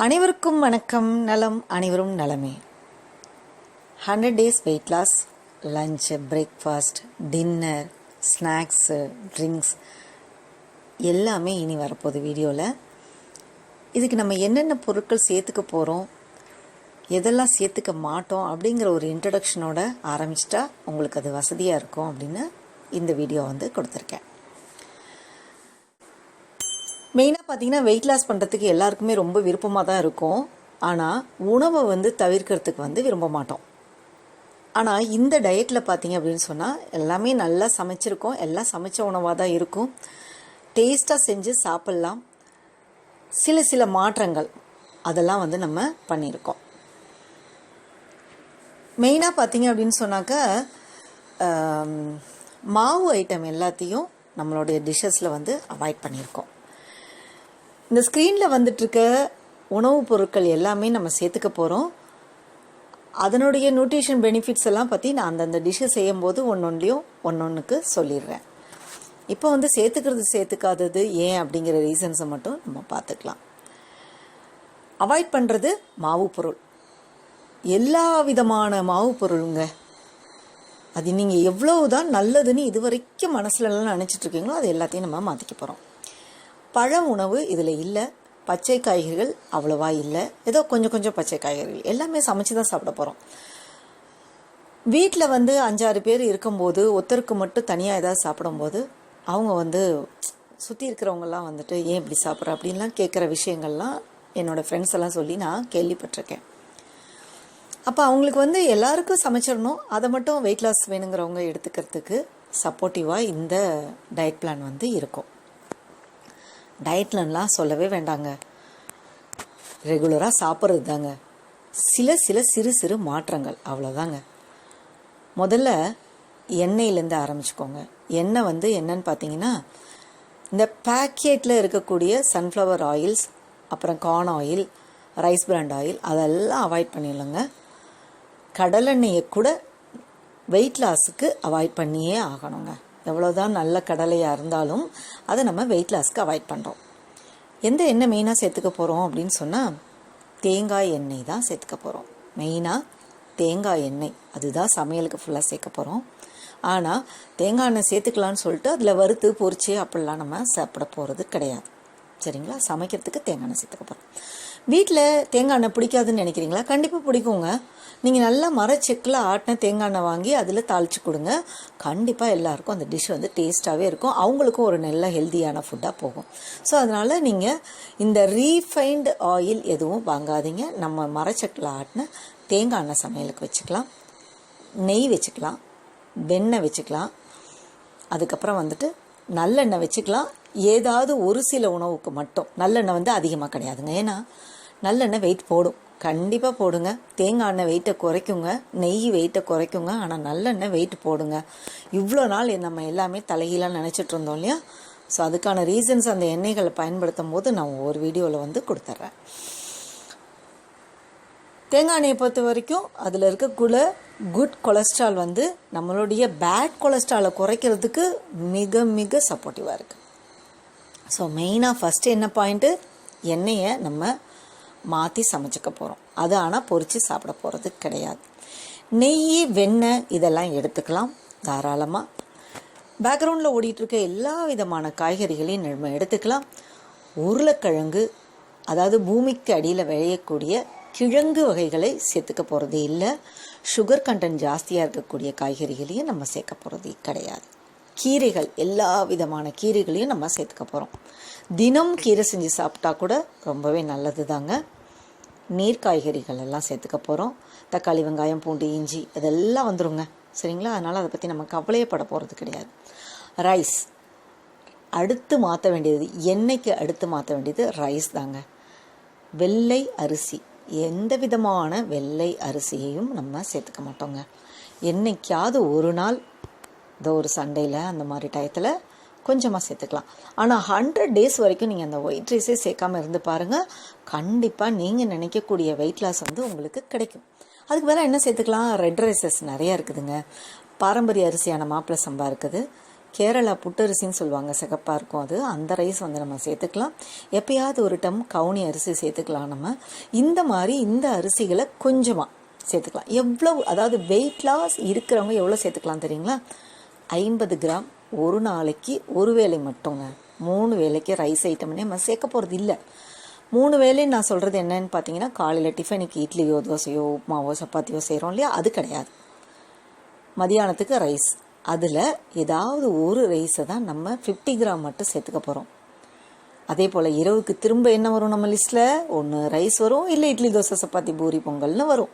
அனைவருக்கும் வணக்கம். நலம் அனைவரும் நலமே. 100 days weight loss, lunch, breakfast, dinner, snacks, drinks எல்லாமே இனி வரப்போகுது வீடியோவில். இதுக்கு நம்ம என்னென்ன பொருட்கள் சேர்த்துக்க போகிறோம், எதெல்லாம் சேர்த்துக்க மாட்டோம் அப்படிங்கிற ஒரு இன்ட்ரடக்ஷனோட ஆரம்பிச்சிட்டா உங்களுக்கு அது வசதியாக இருக்கும் அப்படின்னு இந்த வீடியோ கொடுத்துருக்கேன். மெயினாக பார்த்தீங்கன்னா வெயிட் லாஸ் பண்ணுறதுக்கு எல்லாருக்குமே ரொம்ப விருப்பமாக தான் இருக்கும். ஆனால் உணவை தவிர்க்கிறதுக்கு விரும்ப மாட்டோம். ஆனால் இந்த டயட்டில் பார்த்தீங்க அப்படின்னு சொன்னால் எல்லாமே நல்லா சமைச்சிருக்கோம். எல்லாம் சமைச்ச உணவாக தான் இருக்கும். டேஸ்ட்டாக செஞ்சு சாப்பிட்லாம். சில மாற்றங்கள் அதெல்லாம் நம்ம பண்ணியிருக்கோம். மெயினாக பார்த்தீங்க அப்படின்னு சொன்னாக்கா மாவு ஐட்டம் எல்லாத்தையும் நம்மளுடைய டிஷ்ஷஸில் அவாய்ட் பண்ணியிருக்கோம். இந்த ஸ்க்ரீனில் வந்துட்டுருக்க உணவுப் பொருட்கள் எல்லாமே நம்ம சேர்த்துக்க போகிறோம். அதனுடைய நியூட்ரிஷன் பெனிஃபிட்ஸ் எல்லாம் பற்றி நான் அந்தந்த டிஷ்ஷை செய்யும்போது ஒன்றொன்றுக்கு சொல்லிடுறேன். இப்போ சேர்த்துக்காதது ஏன் அப்படிங்கிற ரீசன்ஸை மட்டும் நம்ம பார்த்துக்கலாம். அவாய்ட் பண்ணுறது மாவு பொருள், எல்லா விதமான மாவு பொருளுங்க. அது நீங்கள் எவ்வளவுதான் நல்லதுன்னு இது வரைக்கும் மனசுலலாம் நினச்சிட்ருக்கீங்களோ அது எல்லாத்தையும் நம்ம மாற்றிக்க போகிறோம். பழ உணவு இதில் இல்லை. பச்சை காய்கறிகள் அவ்வளவா இல்லை. ஏதோ கொஞ்சம் பச்சை காய்கறிகள் எல்லாமே சமைச்சு தான் சாப்பிட போகிறோம். வீட்டில் 5-6 பேர் இருக்கும்போது ஒருத்தருக்கு மட்டும் தனியாக ஏதாவது சாப்பிடும்போது அவங்க சுற்றி இருக்கிறவங்கலாம் ஏன் இப்படி சாப்பிட்ற அப்படின்லாம் கேட்குற விஷயங்கள்லாம் என்னோடய ஃப்ரெண்ட்ஸ் எல்லாம் சொல்லி நான் கேள்விப்பட்டிருக்கேன். அப்போ அவங்களுக்கு எல்லாருக்கும் சமைச்சிடணும், அதை மட்டும் வெயிட் லாஸ் வேணுங்கிறவங்க எடுத்துக்கிறதுக்கு சப்போர்ட்டிவாக இந்த டயட் பிளான் இருக்கும். டயட்லலாம் சொல்லவே வேண்டாங்க, ரெகுலராக சாப்பிட்றது தாங்க. சில சிறு மாற்றங்கள் அவ்வளோதாங்க. முதல்ல எண்ணெயிலேருந்து ஆரம்பிச்சுக்கோங்க. எண்ணெய் என்னன்னு பார்த்தீங்கன்னா, இந்த பேக்கெட்டில் இருக்கக்கூடிய சன்ஃப்ளவர் ஆயில்ஸ், அப்புறம் corn oil, rice brand oil அதெல்லாம் அவாய்ட் பண்ணிடலங்க. கடலெண்ணெயை கூட வெயிட் லாஸுக்கு அவாய்ட் பண்ணியே ஆகணுங்க. எவ்வளோதான் நல்ல கடலையாக இருந்தாலும் அதை நம்ம வெயிட் லாஸ்க்கு அவாய்ட் பண்ணுறோம். எந்த எண்ணெய் மெயினாக சேர்த்துக்க போகிறோம் அப்படின்னு சொன்னால் தேங்காய் எண்ணெய் தான் சேர்த்துக்க போகிறோம். மெயினாக தேங்காய் எண்ணெய் அதுதான் சமையலுக்கு ஃபுல்லாக சேர்க்க போகிறோம். ஆனால் தேங்காய் எண்ணெய் சேர்த்துக்கலான்னு சொல்லிட்டு அதில் வறுத்து பொரிச்சு அப்படிலாம் நம்ம சாப்பிட போகிறது கிடையாது. சரிங்களா? சமைக்கிறதுக்கு தேங்காய் எண்ணெய் சேர்த்துக்க போகிறோம். வீட்டில் தேங்காய் எண்ணெய் பிடிக்காதுன்னு நினைக்கிறீங்களா? கண்டிப்பாக பிடிக்குங்க. நீங்கள் நல்லா மரச்செக்கில் ஆட்டின தேங்காய் எண்ணெய் வாங்கி அதில் தாளித்து கொடுங்க. கண்டிப்பாக எல்லாருக்கும் அந்த டிஷ் டேஸ்ட்டாகவே இருக்கும். அவங்களுக்கும் ஒரு நல்ல ஹெல்த்தியான ஃபுட்டாக போகும். ஸோ அதனால் நீங்கள் இந்த ரீஃபைன்டு ஆயில் எதுவும் வாங்காதீங்க. நம்ம மரச்செக்கில் ஆட்டின தேங்காய் எண்ணெய் சமையலுக்கு வச்சுக்கலாம். நெய் வச்சுக்கலாம், வெண்ணெய் வச்சுக்கலாம், அதுக்கப்புறம் நல்லெண்ணெய் வச்சுக்கலாம். ஏதாவது ஒரு சில உணவுக்கு மட்டும் நல்லெண்ணெய் அதிகமாக கிடையாதுங்க. ஏன்னா நல்லெண்ணெய் வெயிட் போடும், கண்டிப்பாக போடுங்க. தேங்காய் எண்ணெய் வெயிட்டை குறைக்குங்க, நெய் வெயிட்டை குறைக்குங்க. ஆனால் நல்லெண்ணெய் வெயிட் போடுங்க. இவ்வளோ நாள் நம்ம எல்லாமே தலைகீழாக நினச்சிட்டு இருந்தோம் இல்லையா? ஸோ அதுக்கான ரீசன்ஸ் அந்த எண்ணெய்களை பயன்படுத்தும் போது நான் ஒரு வீடியோவில் கொடுத்துட்றேன். தேங்காய் எண்ணெயை பொறுத்த வரைக்கும் அதில் இருக்கக்கூட குட் கொலஸ்ட்ரால் நம்மளுடைய பேட் கொலஸ்ட்ராலை குறைக்கிறதுக்கு மிக சப்போர்ட்டிவாக இருக்குது. ஸோ மெயினாக ஃபஸ்ட்டு என்ன பாயிண்ட்டு, எண்ணெயை நம்ம மாற்றி சமைச்சிக்க போகிறோம். அது ஆனால் பொரித்து சாப்பிட போகிறது கிடையாது. நெய், வெண்ணெய் இதெல்லாம் எடுத்துக்கலாம் தாராளமாக. பேக்ரவுண்டில் ஓடிட்டுருக்க எல்லா விதமான காய்கறிகளையும் நம்ம எடுத்துக்கலாம். உருளைக்கிழங்கு, அதாவது பூமிக்கு அடியில் விளையக்கூடிய கிழங்கு வகைகளை சேர்த்துக்க போகிறது இல்லை. சுகர் கண்டென்ட் ஜாஸ்தியாக இருக்கக்கூடிய காய்கறிகளையும் நம்ம சேர்க்க போகிறது கிடையாது. கீரைகள், எல்லா விதமான கீரைகளையும் நம்ம சேர்த்துக்க போகிறோம். தினம் கீரை செஞ்சு சாப்பிட்டா கூட ரொம்பவே நல்லது தாங்க. நீர் காய்கறிகள் எல்லாம் சேர்த்துக்க போகிறோம். தக்காளி, வெங்காயம், பூண்டு, இஞ்சி இதெல்லாம் வந்துருங்க. சரிங்களா? அதனால் அதை பற்றி நம்ம கவலையப்பட போகிறது கிடையாது. ரைஸ் அடுத்து மாற்ற வேண்டியது, எண்ணெய்க்கு அடுத்து மாற்ற வேண்டியது ரைஸ் தாங்க. வெள்ளை அரிசி, எந்த விதமான வெள்ளை அரிசியையும் நம்ம சேர்த்துக்க மாட்டோங்க. என்னைக்காவது ஒரு நாள் ஒரு சண்டேயில் அந்த மாதிரி டயத்தில் கொஞ்சமாக சேர்த்துக்கலாம். ஆனால் 100 days வரைக்கும் நீங்கள் அந்த ஒயிட் ரைஸே சேர்க்காமல் இருந்து பாருங்கள். கண்டிப்பாக நீங்கள் நினைக்கக்கூடிய வெயிட் லாஸ் உங்களுக்கு கிடைக்கும். அதுக்கு மேலே என்ன சேர்த்துக்கலாம்? ரெட் ரைஸஸ் நிறையா இருக்குதுங்க. பாரம்பரிய அரிசியான மாப்பிள்ளை சம்பா இருக்குது, கேரளா புட்டரிசின்னு சொல்லுவாங்க, சிகப்பாக இருக்கும் அது. அந்த ரைஸ் வந்து நம்ம சேர்த்துக்கலாம். எப்பயாவது ஒரு டம் கவுனி அரிசி சேர்த்துக்கலாம். நம்ம இந்த மாதிரி இந்த அரிசிகளை கொஞ்சமாக சேர்த்துக்கலாம். எவ்வளோ, அதாவது வெயிட் லாஸ் இருக்கிறவங்க எவ்வளோ சேர்த்துக்கலாம் தெரியுங்களா? 50 கிராம் ஒரு நாளைக்கு, ஒரு வேளை மட்டுங்க. 3 வேளைக்கு ரைஸ் ஐட்டம்னே நம்ம சேர்க்க போகிறது இல்லை. 3 வேளைன்னு நான் சொல்கிறது என்னன்னு பார்த்தீங்கன்னா, காலையில் டிஃபனுக்கு இட்லியோ தோசையோ உப்புமாவோ சப்பாத்தியோ செய்கிறோம் இல்லையா, அது கிடையாது. மதியானத்துக்கு ரைஸ், அதில் ஏதாவது ஒரு ரைஸை தான் நம்ம 50 கிராம் மட்டும் சேர்த்துக்க போகிறோம். அதே போல் இரவுக்கு திரும்ப என்ன வரும் நம்ம லிஸ்ட்டில்? ஒன்று ரைஸ் வரும், இல்லை இட்லி தோசை சப்பாத்தி பூரி பொங்கல்னு வரும்.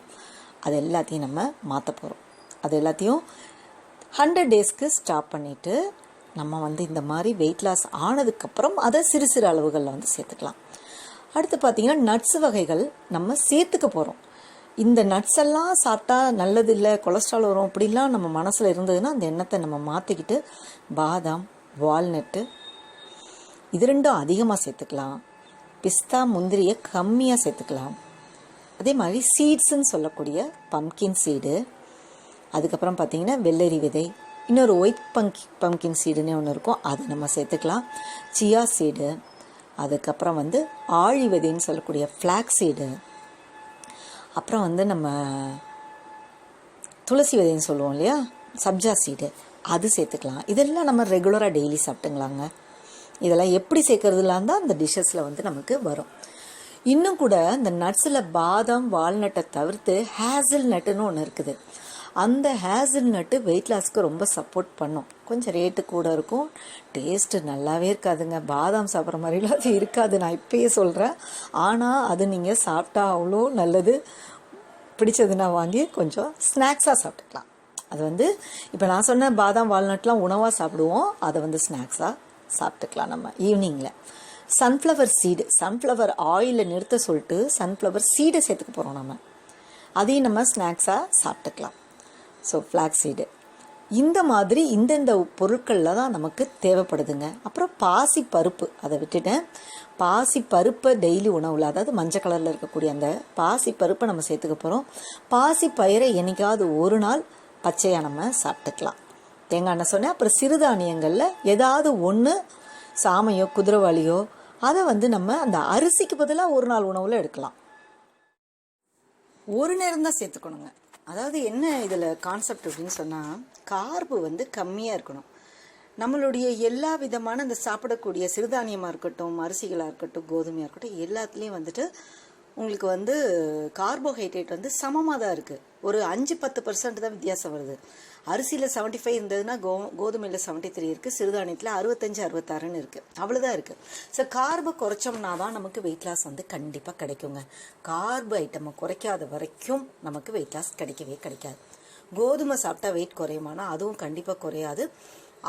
அது எல்லாத்தையும் நம்ம மாற்ற போகிறோம். அது எல்லாத்தையும் 100 டேஸ்க்கு ஸ்டாப் பண்ணிவிட்டு நம்ம வந்து இந்த மாதிரி வெயிட் லாஸ் ஆனதுக்கப்புறம் அதை சிறு சிறு அளவுகளில் வந்து சேர்த்துக்கலாம். அடுத்து பார்த்திங்கன்னா, நட்ஸ் வகைகள் நம்ம சேர்த்துக்க போகிறோம். இந்த நட்ஸ் எல்லாம் சாப்பிட்டா நல்லது இல்லை, கொலஸ்ட்ரால் வரும் அப்படிலாம் நம்ம மனசில் இருந்ததுன்னா அந்த எண்ணத்தை நம்ம மாற்றிக்கிட்டு பாதாம், வால்நட்டு இது ரெண்டும் அதிகமாக சேர்த்துக்கலாம். பிஸ்தா, முந்திரியை கம்மியாக சேர்த்துக்கலாம். அதே மாதிரி சீட்ஸுன்னு சொல்லக்கூடிய பம்கின் சீடு, அதுக்கப்புறம் பார்த்திங்கன்னா வெள்ளரி விதை, இன்னொரு ஒயிட் பம்கின் சீடுன்னே ஒன்று இருக்கும், அது நம்ம சேர்த்துக்கலாம். சியா சீடு, அதுக்கப்புறம் வந்து ஆழி விதைன்னு சொல்லக்கூடிய ஃப்ளாக் சீடு, அப்புறம் வந்து நம்ம துளசி விதைன்னு சொல்லுவோம் இல்லையா, சப்ஜா சீடு, அது சேர்த்துக்கலாம். இதெல்லாம் நம்ம ரெகுலராக டெய்லி சாப்பிட்டுங்களாங்க. இதெல்லாம் எப்படி சேர்க்கறதுலாம் தான் அந்த டிஷ்ஷஸில் வந்து நமக்கு வரும். இன்னும் கூட இந்த நட்ஸில் பாதாம், வால்நட்டை தவிர்த்து ஹேசல் நட்டுன்னு ஒன்று இருக்குது. அந்த ஹேசல் நட்டு வெயிட் லாஸ்க்கு ரொம்ப சப்போர்ட் பண்ணும். கொஞ்சம் ரேட்டு கூட இருக்கும், டேஸ்ட்டு நல்லாவே இருக்காதுங்க. பாதாம் சாப்பிட்ற மாதிரிலாம் அது இருக்காது, நான் இப்பயே சொல்கிறேன். ஆனால் அது நீங்கள் சாப்பிட்டா அவ்வளோ நல்லது. பிடிச்சதுன்னா வாங்கி கொஞ்சம் ஸ்நாக்ஸாக சாப்பிட்டுக்கலாம். அது வந்து இப்போ நான் சொன்ன பாதாம் வால்நட்லாம் உணவாக சாப்பிடுவோம், அதை வந்து ஸ்நாக்ஸாக சாப்பிட்டுக்கலாம் நம்ம ஈவினிங்கில். சன்ஃப்ளவர் சீடு, சன்ஃப்ளவர் ஆயிலில் நிறுத்த சொல்லிட்டு சன்ஃப்ளவர் சீடை சேர்த்துக்க போகிறோம் நம்ம. அதையும் நம்ம ஸ்நாக்ஸாக சாப்பிட்டுக்கலாம். ஸோ ஃப்ளாக்ஸ் சீடு, இந்த மாதிரி இந்தந்த பொருட்களில் தான் நமக்கு தேவைப்படுதுங்க. அப்புறம் பாசி பருப்பு, அதை விட்டுட்டேன். பாசி பருப்பை டெய்லி உணவில், அதாவது மஞ்சள் கலரில் இருக்கக்கூடிய அந்த பாசி பருப்பை நம்ம சேர்த்துக்க போகிறோம். பாசி பயிரை என்னைக்காவது ஒரு நாள் பச்சையாக நம்ம சாப்பிட்டுக்கலாம். தேங்காய் எண்ணெய் சொன்னேன். அப்புறம் சிறுதானியங்களில் ஏதாவது ஒன்று, சாமையோ குதிரைவாளியோ, அதை வந்து நம்ம அந்த அரிசிக்கு பதிலாக ஒரு நாள் உணவில் எடுக்கலாம். ஒரு நேரம் தான் சேர்த்துக்கணுங்க. அதாவது என்ன இதில் கான்செப்ட் அப்படின்னு சொன்னால், கார்பு வந்து கம்மியாக இருக்கணும். நம்மளுடைய எல்லா விதமான இந்த சாப்பிடக்கூடிய சிறுதானியமாக இருக்கட்டும், அரிசிகளாக இருக்கட்டும், கோதுமையாக இருக்கட்டும், எல்லாத்துலேயும் வந்துட்டு உங்களுக்கு வந்து கார்போஹைட்ரேட் வந்து சமமாக தான் இருக்குது. ஒரு 5-10% தான் வித்தியாசம் வருது. அரிசியில் 75 இருந்ததுன்னா கோதுமையில் 73 இருக்குது, சிறுதானியத்தில் 65-66 இருக்குது, அவ்வளோதான் இருக்குது. ஸோ கார்பை குறைச்சோம்னா தான் நமக்கு வெயிட் லாஸ் வந்து கண்டிப்பாக கிடைக்குங்க. கார்பு ஐட்டமை குறைக்காத வரைக்கும் நமக்கு வெயிட் லாஸ் கிடைக்கவே கிடைக்காது. கோதுமை சாப்பிட்டா வெயிட் குறையுமானா அதுவும் கண்டிப்பாக குறையாது.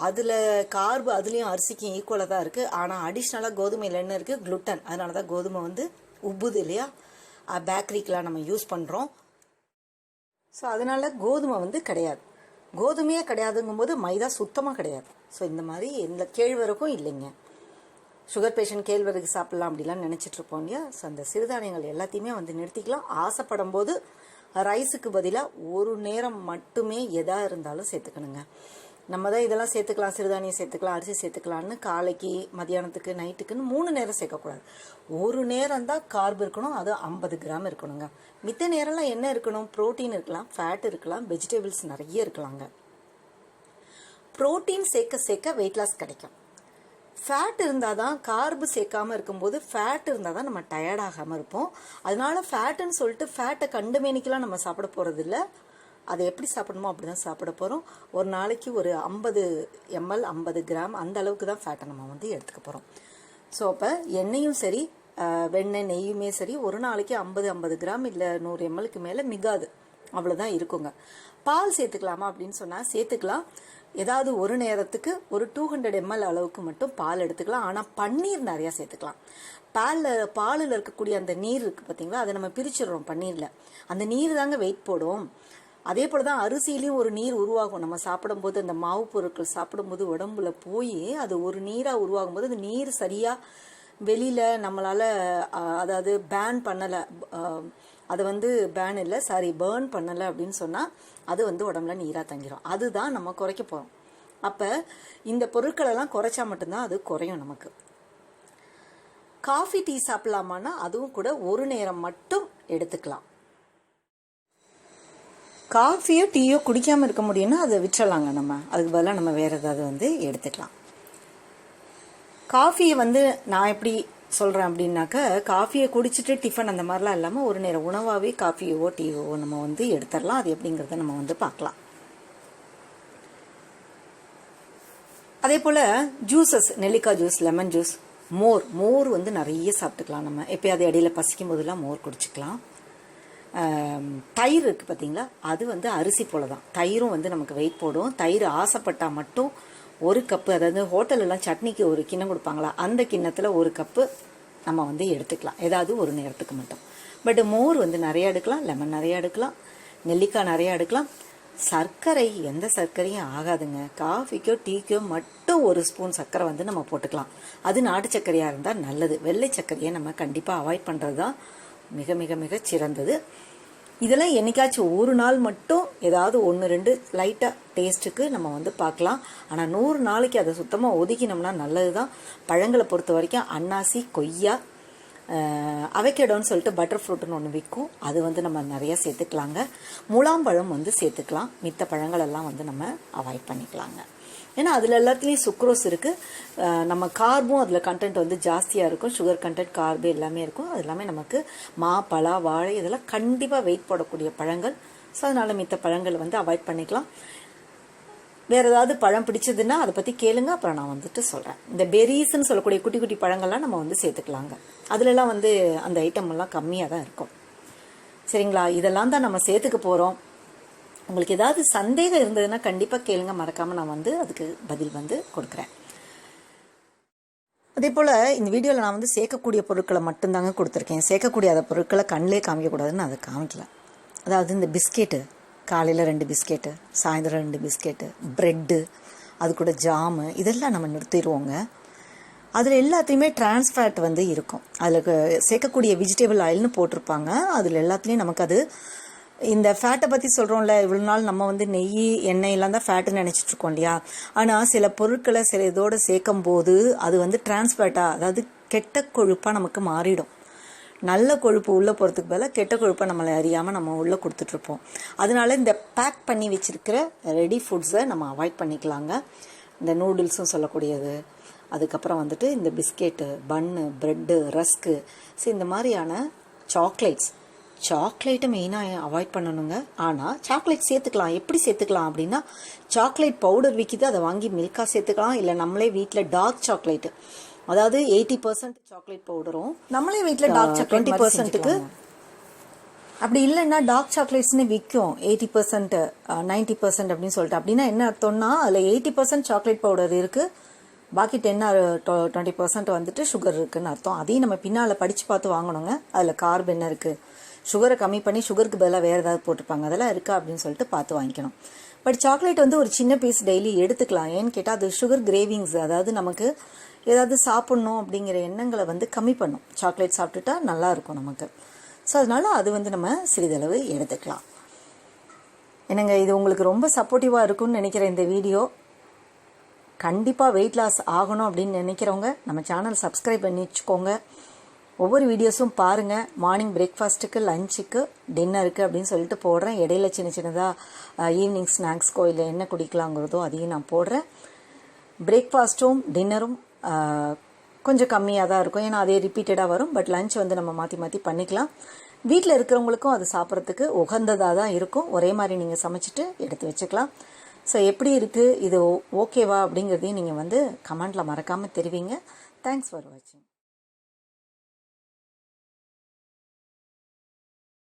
அதில் கார்பு அதுலேயும் அரிசிக்கும் ஈக்குவலாக தான் இருக்குது. ஆனால் அடிஷ்னலாக கோதுமையில் என்ன இருக்குது? குளுட்டன். அதனால தான் கோதுமை வந்து உப்புது இல்லையா, பேக்கரிக்கெலாம் நம்ம யூஸ் பண்ணுறோம். ஸோ அதனால் கோதுமை வந்து கிடையாது. கோதுமையே கிடையாதுங்கும்போது மைதா சுத்தமாக கிடையாது. ஸோ இந்த மாதிரி எந்த கேழ்வரகும் இல்லைங்க. சுகர் பேஷண்ட் கேழ்வரகு சாப்பிட்லாம் அப்படிலாம் நினச்சிட்ருப்போம் இல்லையா. ஸோ அந்த சிறுதானியங்கள் எல்லாத்தையுமே வந்து நிறுத்திக்கலாம். ஆசைப்படும் போது ரைஸுக்கு பதிலாக ஒரு நேரம் மட்டுமே எதாக இருந்தாலும் சேர்த்துக்கணுங்க. நம்ம தான் இதெல்லாம் சேர்த்துக்கலாம், சிறுதானியம் சேர்த்துக்கலாம், அரிசி சேர்த்துக்கலான்னு காலைக்கு, மதியானத்துக்கு, நைட்டுக்குன்னு 3 நேரம் சேர்க்கக்கூடாது. ஒரு நேரம் தான் கார்பு இருக்கணும், அது 50 கிராம் இருக்கணுங்க. மித்த நேரம்லாம் என்ன இருக்கணும்? ப்ரோட்டீன் இருக்கலாம், ஃபேட் இருக்கலாம், வெஜிடபிள்ஸ் நிறைய இருக்கலாங்க. ப்ரோட்டீன் சேர்க்க சேர்க்க வெயிட் லாஸ் கிடைக்கும். ஃபேட் இருந்தால் தான், கார்பு சேர்க்காமல் இருக்கும்போது ஃபேட் இருந்தால் தான் நம்ம டயர்டாகாமல் இருப்போம். அதனால ஃபேட்டுன்னு சொல்லிட்டு ஃபேட்டை கண்டுமேனிக்கெலாம் நம்ம சாப்பிட போகிறது இல்லை. அதை எப்படி சாப்பிடணுமோ அப்படி தான் சாப்பிட போகிறோம். ஒரு நாளைக்கு ஒரு 50 ml 50 கிராம் அந்த அளவுக்கு தான் ஃபேட்டை நம்ம வந்து எடுத்துக்க போகிறோம். ஸோ அப்போ எண்ணெயும் சரி, வெண்ணெய், நெய்யுமே சரி, ஒரு நாளைக்கு 50 கிராம் இல்லை 100 ml மேலே மிகாது, அவ்வளோதான் இருக்குங்க. பால் சேர்த்துக்கலாமா அப்படின்னு சொன்னால் சேர்த்துக்கலாம். ஏதாவது ஒரு நேரத்துக்கு ஒரு 200 ml அளவுக்கு மட்டும் பால் எடுத்துக்கலாம். ஆனால் பன்னீர் நிறையா சேர்த்துக்கலாம். பாலில் இருக்கக்கூடிய அந்த நீர் இருக்குது பார்த்தீங்களா, அதை நம்ம பிரிச்சிடுறோம் பன்னீரில். அந்த நீர் தாங்க வெயிட் போடும். அதே போல் தான் அரிசியிலையும் ஒரு நீர் உருவாகும். நம்ம சாப்பிடும்போது அந்த மாவு பொருட்கள் சாப்பிடும்போது உடம்புல போய் அது ஒரு நீராக உருவாகும் போது அந்த நீர் சரியாக வெளியில் நம்மளால், அதாவது பேன் பண்ணலை, அதை வந்து பேன் இல்லை, பேர்ன் பண்ணலை அப்படின்னு சொன்னால் அது வந்து உடம்புல நீராக தங்கிடும். அதுதான் நம்ம குறைக்க போகிறோம். அப்போ இந்த பொருட்களெல்லாம் குறைச்சா மட்டும்தான் அது குறையும் நமக்கு. காஃபி டீ சாப்பிடலாமான்னா அதுவும் கூட ஒரு நேரம் மட்டும் எடுத்துக்கலாம். காஃபியோ டீயோ குடிக்காமல் இருக்க முடியும்னா அதை விட்டுறலாங்க. நம்ம அதுக்கு பதிலாக நம்ம வேறு ஏதாவது எடுத்துக்கலாம். காஃபியை நான் எப்படி சொல்கிறேன் அப்படின்னாக்கா, காஃபியை குடிச்சிட்டு டிஃபன் அந்த மாதிரிலாம் இல்லாமல் ஒரு நேரம் உணவாகவே காஃபியோ டீயோ நம்ம எடுத்துடலாம். அது எப்படிங்கிறத நம்ம பார்க்கலாம். அதே போல் ஜூஸஸ், நெல்லிக்காய் ஜூஸ், லெமன் ஜூஸ், மோர் நிறைய சாப்பிட்டுக்கலாம். நம்ம எப்போயாவது இடையில பசிக்கும் போதெல்லாம் மோர் குடிச்சிக்கலாம். தயிர் இருக்குது பார்த்தீங்களா, அது அரிசி போல தான். தயிரும் நமக்கு வெயிட் போடும். தயிர் ஆசைப்பட்டால் மட்டும் ஒரு கப்பு, அதாவது ஹோட்டலெல்லாம் சட்னிக்கு ஒரு கிண்ணம் கொடுப்பாங்களா, அந்த கிண்ணத்தில் ஒரு கப்பு நம்ம எடுத்துக்கலாம், ஏதாவது ஒரு நேரத்துக்கு மட்டும். பட் மோர் நிறையா எடுக்கலாம், லெமன் நிறையா எடுக்கலாம், நெல்லிக்காய் நிறையா எடுக்கலாம். சர்க்கரை எந்த சர்க்கரையும் ஆகாதுங்க. காஃபிக்கோ டீக்கோ மட்டும் ஒரு ஸ்பூன் சர்க்கரை நம்ம போட்டுக்கலாம். அது நாட்டு சர்க்கரையாக இருந்தால் நல்லது. வெள்ளை சர்க்கரையை நம்ம கண்டிப்பாக அவாய்ட் பண்ணுறது தான் மிக மிக மிக சிறந்தது. இதெல்லாம் என்னைக்காச்சும் ஒரு நாள் மட்டும் ஏதாவது 1-2 லைட்டாக டேஸ்ட்டுக்கு நம்ம பார்க்கலாம். ஆனால் 100 நாளைக்கு அதை சுத்தமாக ஒதுக்கினோம்னா நல்லது தான். பழங்களை பொறுத்த வரைக்கும் அன்னாசி, கொய்யா, அவகேடோன்னு சொல்லிட்டு பட்டர் ஃப்ரூட்டுன்னு ஒன்று விற்கும், அது நம்ம நிறையா சேர்த்துக்கலாங்க. முலாம்பழம் சேர்த்துக்கலாம். மித்த பழங்களெல்லாம் நம்ம அவாய்ட் பண்ணிக்கலாங்க. ஏன்னா அதில் எல்லாத்துலேயும் சுக்ரோஸ் இருக்குது. நம்ம கார்பும் அதில் கண்டென்ட் ஜாஸ்தியாக இருக்கும். சுகர் கண்டென்ட், கார்பு எல்லாமே இருக்கும். அது எல்லாமே நமக்கு பலா, வாழை இதெல்லாம் கண்டிப்பாக வெயிட் போடக்கூடிய பழங்கள். ஸோ அதனால் மித்த பழங்கள் அவாய்ட் பண்ணிக்கலாம். வேறு ஏதாவது பழம் பிடிச்சதுன்னா அதை பற்றி கேளுங்க, அப்புறம் நான் சொல்கிறேன். இந்த பெரிஸ்ன்னு சொல்லக்கூடிய குட்டி குட்டி பழங்கள்லாம் நம்ம சேர்த்துக்கலாங்க. அதுலலாம் அந்த ஐட்டம்லாம் கம்மியாக தான் இருக்கும். சரிங்களா, இதெல்லாம் தான் நம்ம சேர்த்துக்க போகிறோம். உங்களுக்கு ஏதாவது சந்தேகம் இருந்ததுன்னா கண்டிப்பாக கேளுங்க, மறக்காமல் நான் அதுக்கு பதில் கொடுக்குறேன். அதே போல் இந்த வீடியோவில் நான் சேர்க்கக்கூடிய பொருட்களை மட்டும்தாங்க கொடுத்துருக்கேன். சேர்க்கக்கூடிய அந்த பொருட்களை கண்ணிலே காமிக்கக்கூடாதுன்னு அதை காமிக்கல. அதாவது இந்த பிஸ்கெட்டு, காலையில் 2 பிஸ்கெட்டு, சாயந்தரம் 2 பிஸ்கெட்டு, ப்ரெட்டு, அது கூட ஜாமு, இதெல்லாம் நம்ம நிறுத்திடுவோங்க. அதில் எல்லாத்தையுமே டிரான்ஸ்ஃபேட் இருக்கும். அதில் சேர்க்கக்கூடிய வெஜிடபிள் ஆயில்னு போட்டிருப்பாங்க. அதில் எல்லாத்துலேயும் நமக்கு அது இந்த ஃபேட்டை பற்றி சொல்கிறோம்ல, இவ்வளோ நாள் நம்ம நெய், எண்ணெயெல்லாம் தான் ஃபேட்டுன்னு நினச்சிட்ருக்கோம் இல்லையா. ஆனால் சில பொருட்களை சில இதோடு சேர்க்கும் போது அது டிரான்ஸ்ஃபேட்டாக, அதாவது கெட்ட கொழுப்பாக நமக்கு மாறிடும். நல்ல கொழுப்பு உள்ளே போகிறதுக்கு பதிலாக கெட்ட கொழுப்பை நம்மளை அறியாமல் நம்ம உள்ளே கொடுத்துட்ருப்போம். அதனால இந்த பேக் பண்ணி வச்சுருக்கிற ரெடி ஃபுட்ஸை நம்ம அவாய்ட் பண்ணிக்கலாங்க. இந்த நூடுல்ஸும் சொல்லக்கூடியது, அதுக்கப்புறம் இந்த பிஸ்கெட்டு, பன்னு, ப்ரெட்டு, ரஸ்க்கு, ஸோ இந்த மாதிரியான சாக்லேட்டை மெயினாக அவாய்ட் பண்ணணுங்க. ஆனால் சாக்லேட் சேர்த்துக்கலாம். எப்படி சேர்த்துக்கலாம் அப்படின்னா, சாக்லேட் பவுடர் விற்கிது, அதை வாங்கி மில்காக சேர்த்துக்கலாம். இல்லை நம்மளே வீட்டில் டார்க் சாக்லேட்டு, அதாவது 80% சாக்லேட் பவுடரும் நம்மளே வீட்டில் டார்க் சாக்லேட் 20%க்கு, அப்படி இல்லைன்னா டார்க் சாக்லேட்ஸ்னு விற்கும் 80%, 90% அப்படின்னு சொல்லிட்டு. அப்படின்னா என்ன அர்த்தம்னா, அதில் 80% சாக்லேட் பவுடர் இருக்குது, பாக்கி 10-20% சுகர் இருக்குன்னு அர்த்தம். அதையும் நம்ம பின்னால் படித்து பார்த்து வாங்கணுங்க. அதில் கார்ப் என்ன இருக்குது, சுகரை கம்மி பண்ணி சுகருக்கு பதிலாக வேறு ஏதாவது போட்டிருப்பாங்க, அதெல்லாம் இருக்கா அப்படின்னு சொல்லிட்டு பார்த்து வாங்கிக்கணும். பட் சாக்லேட் ஒரு சின்ன பீஸ் டெய்லி எடுத்துக்கலாம். ஏன்னு கேட்டால் அது சுகர் கிரேவிங்ஸ், அதாவது நமக்கு ஏதாவது சாப்பிட்ணும் அப்படிங்கிற எண்ணங்களை கம்மி பண்ணும். சாக்லேட் சாப்பிட்டுட்டா நல்லாயிருக்கும் நமக்கு. ஸோ அதனால் அது நம்ம சிறிதளவு எடுத்துக்கலாம். என்னங்க, இது உங்களுக்கு ரொம்ப சப்போர்ட்டிவாக இருக்கும்னு நினைக்கிறேன் இந்த வீடியோ. கண்டிப்பாக வெயிட் லாஸ் ஆகணும் அப்படின்னு நினைக்கிறவங்க நம்ம சேனல் சப்ஸ்கிரைப் பண்ணி வச்சுக்கோங்க. ஒவ்வொரு வீடியோஸும் பாருங்கள். மார்னிங் பிரேக்ஃபாஸ்ட்டுக்கு, லஞ்சுக்கு, டின்னருக்கு அப்படின்னு சொல்லிட்டு போடுறேன். இடையில சின்ன சின்னதாக ஈவினிங் ஸ்நாக்ஸ்க்கோ இல்லை என்ன குடிக்கலாங்கிறதோ அதையும் நான் போடுறேன். பிரேக்ஃபாஸ்ட்டும் டின்னரும் கொஞ்சம் கம்மியாக தான் இருக்கும், ஏன்னா அதே ரிப்பீட்டடாக வரும். பட் லஞ்ச் நம்ம மாற்றி மாற்றி பண்ணிக்கலாம். வீட்டில் இருக்கிறவங்களுக்கும் அது சாப்பிட்றதுக்கு உகந்ததாக தான் இருக்கும். ஒரே மாதிரி நீங்கள் சமைச்சிட்டு எடுத்து வச்சுக்கலாம். ஸோ எப்படி இருக்குது, இது ஓகேவா அப்படிங்கிறதையும் நீங்கள் கமெண்ட்டில் மறக்காமல் தெரிவிங்க. தேங்க்ஸ் ஃபார் வாட்சிங்.